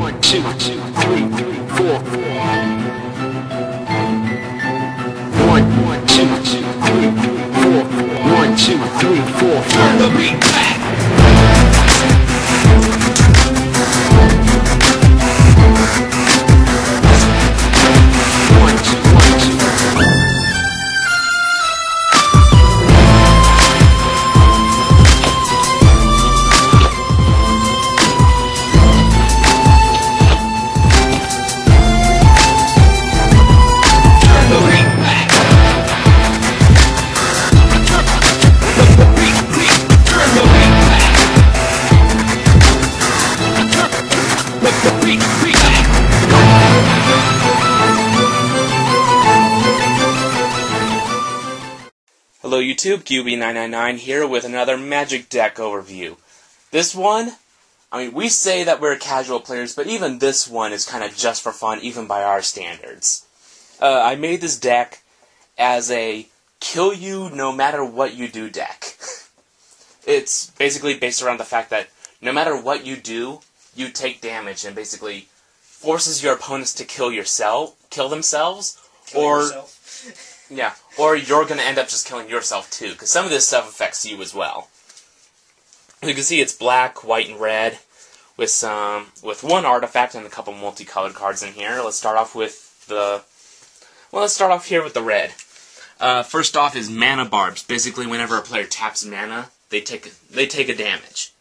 1, 2, 3, 4. 1, 2, 3, 4. 1, 2, 3, 4. Turn the beat back. Hello YouTube, QB999 here with another Magic Deck overview. This one, we say that we're casual players, but even this one is kind of just for fun, even by our standards. I made this deck as a kill you no matter what you do deck. It's basically based around the fact that no matter what you do, you take damage and basically forces your opponents to kill themselves, yeah, or you're going to end up just killing yourself too, because some of this stuff affects you as well. As you can see, it's black, white, and red, with one artifact and a couple multicolored cards in here. Let's start off with the red. First off is Mana Barbs. Basically, whenever a player taps mana, they take a damage.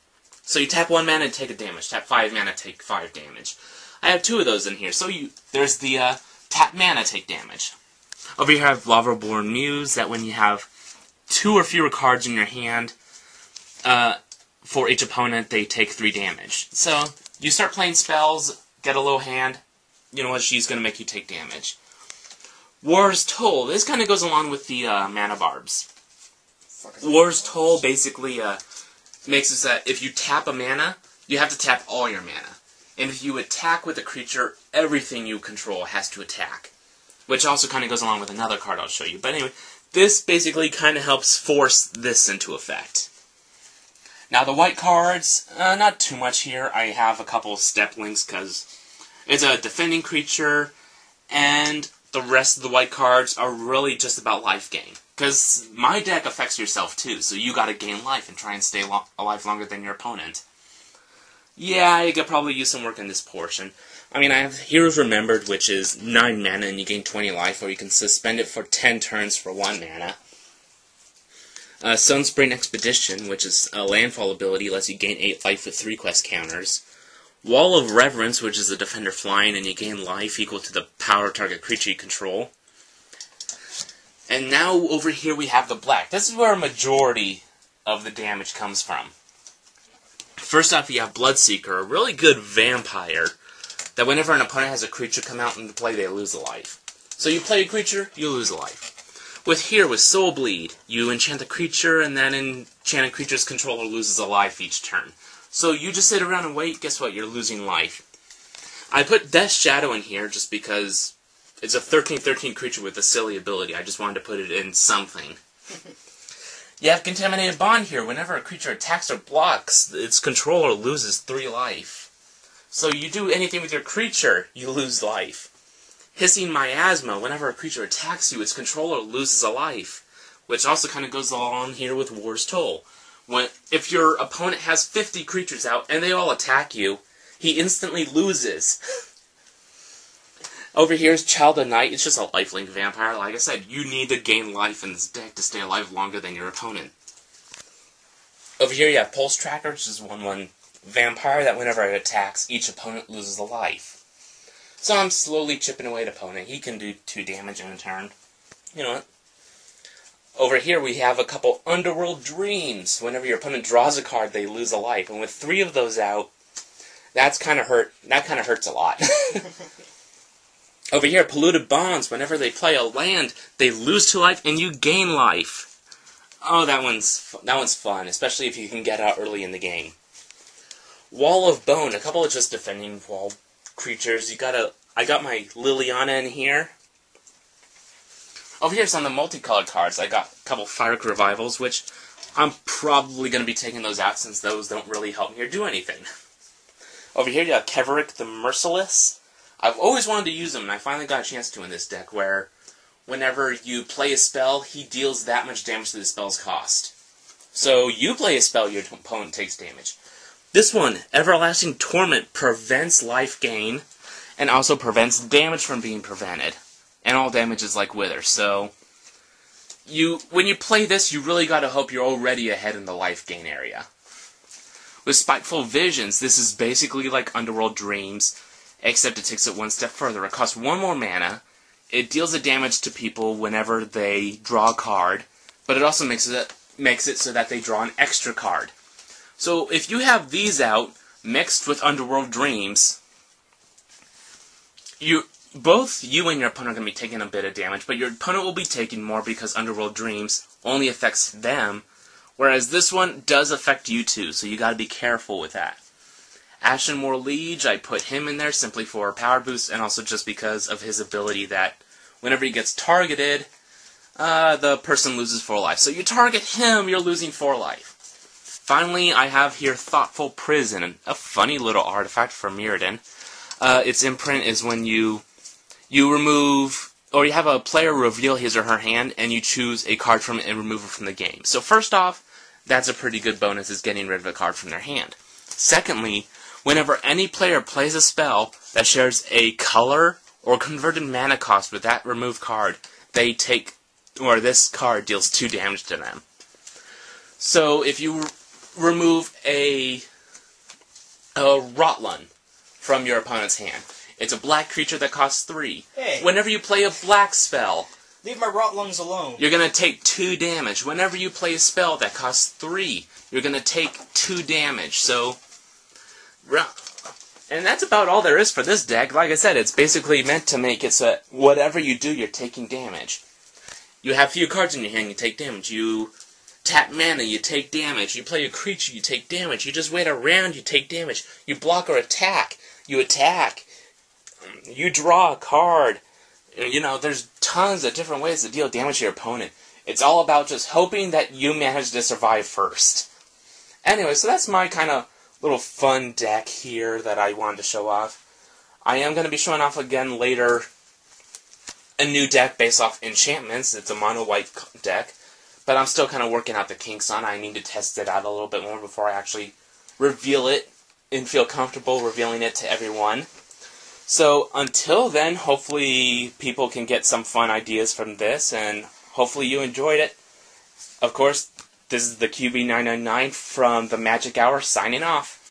So you tap 1 mana and take a damage. Tap 5 mana, take 5 damage. I have 2 of those in here. So there's the tap mana, take damage. Over here I have Lavaborn Muse, that when you have 2 or fewer cards in your hand, for each opponent, they take 3 damage. So, you start playing spells, get a low hand, you know what, she's going to make you take damage. War's Toll, this kind of goes along with the Mana Barbs. War's Toll basically makes it so that if you tap a mana, you have to tap all your mana. And if you attack with a creature, everything you control has to attack. Which also kind of goes along with another card I'll show you. But anyway, this basically kind of helps force this into effect. Now the white cards, not too much here. I have a couple Step Links because it's a defending creature, and the rest of the white cards are really just about life gain. Because my deck affects yourself too, so you gotta gain life and try and stay alive longer than your opponent. Yeah, I could probably use some work in this portion. I have Heroes Remembered, which is 9 mana and you gain 20 life, or you can suspend it for 10 turns for 1 mana. Sunspring Expedition, which is a landfall ability, lets you gain 8 life with 3 quest counters. Wall of Reverence, which is a defender flying and you gain life equal to the power of target creature you control. And now over here we have the black. This is where a majority of the damage comes from. First off, you have Bloodseeker, a really good vampire, that whenever an opponent has a creature come out into play, they lose a life. So you play a creature, you lose a life. With Soul Bleed, you enchant the creature, and that enchanted creature's controller loses a life each turn. So you just sit around and wait, guess what, you're losing life. I put Death's Shadow in here just because it's a 13/13 creature with a silly ability. I just wanted to put it in something. You have Contaminated Bond here. Whenever a creature attacks or blocks, its controller loses 3 life. So you do anything with your creature, you lose life. Hissing Miasma, whenever a creature attacks you, its controller loses a life. Which also kind of goes along here with War's Toll. If your opponent has 50 creatures out and they all attack you, he instantly loses. Over here is Child of Night. It's just a lifelink vampire. Like I said, you need to gain life in this deck to stay alive longer than your opponent. Over here you have Pulse Tracker, which is 1/1 vampire that whenever it attacks, each opponent loses a life. So I'm slowly chipping away at opponent. He can do 2 damage in a turn. You know what? Over here we have a couple Underworld Dreams. Whenever your opponent draws a card, they lose a life. And with 3 of those out, that kind of hurts a lot. Over here, Polluted Bonds. Whenever they play a land, they lose 2 life and you gain life. Oh, that one's fun, especially if you can get out early in the game. Wall of Bone, a couple of just defending wall creatures. I got my Liliana in here. Over here, some of the multicolored cards. I got a couple Fire Revivals, which I'm probably going to be taking those out since those don't really help me or do anything. Over here you have Keverick the Merciless. I've always wanted to use him, and I finally got a chance to in this deck, where whenever you play a spell, he deals that much damage to the spell's cost. So you play a spell, your opponent takes damage. This one, Everlasting Torment, prevents life gain, and also prevents damage from being prevented. And all damage is like Wither, so when you play this, you really gotta hope you're already ahead in the life gain area. With Spiteful Visions, this is basically like Underworld Dreams, except it takes it one step further. It costs 1 more mana, it deals a damage to people whenever they draw a card, but it also makes it so that they draw an extra card. So if you have these out, mixed with Underworld Dreams, both you and your opponent are going to be taking a bit of damage, but your opponent will be taking more because Underworld Dreams only affects them, whereas this one does affect you too, so you got to be careful with that. Ashenmoor Liege, I put him in there simply for power boost, and also just because of his ability that whenever he gets targeted, the person loses 4 life. So you target him, you're losing 4 life. Finally, I have here Thoughtful Prison, a funny little artifact from Mirrodin. Its imprint is when you remove, or you have a player reveal his or her hand, and you choose a card from it and remove it from the game. So first off, that's a pretty good bonus, is getting rid of a card from their hand. Secondly, whenever any player plays a spell that shares a color or converted mana cost with that removed card, they take, or this card deals 2 damage to them. So if you remove a Rotlun from your opponent's hand, it's a black creature that costs 3. Hey. Whenever you play a black spell, Leave my Rotlungs alone. you're going to take 2 damage. Whenever you play a spell that costs 3, you're going to take 2 damage. So, and that's about all there is for this deck. Like I said, it's basically meant to make it so whatever you do, you're taking damage. You have few cards in your hand, you take damage. You tap mana, you take damage. You play a creature, you take damage. You just wait around, you take damage. You block or attack, you attack. You draw a card. You know, there's tons of different ways to deal damage to your opponent. It's all about just hoping that you manage to survive first. Anyway, so that's my kind of little fun deck here that I wanted to show off. I am going to be showing off again later a new deck based off enchantments. It's a mono-white deck, but I'm still kind of working out the kinks on it. I need to test it out a little bit more before I actually reveal it and feel comfortable revealing it to everyone. So until then, hopefully people can get some fun ideas from this, and hopefully you enjoyed it. Of course, this is the QB999 from the Magic Hour signing off.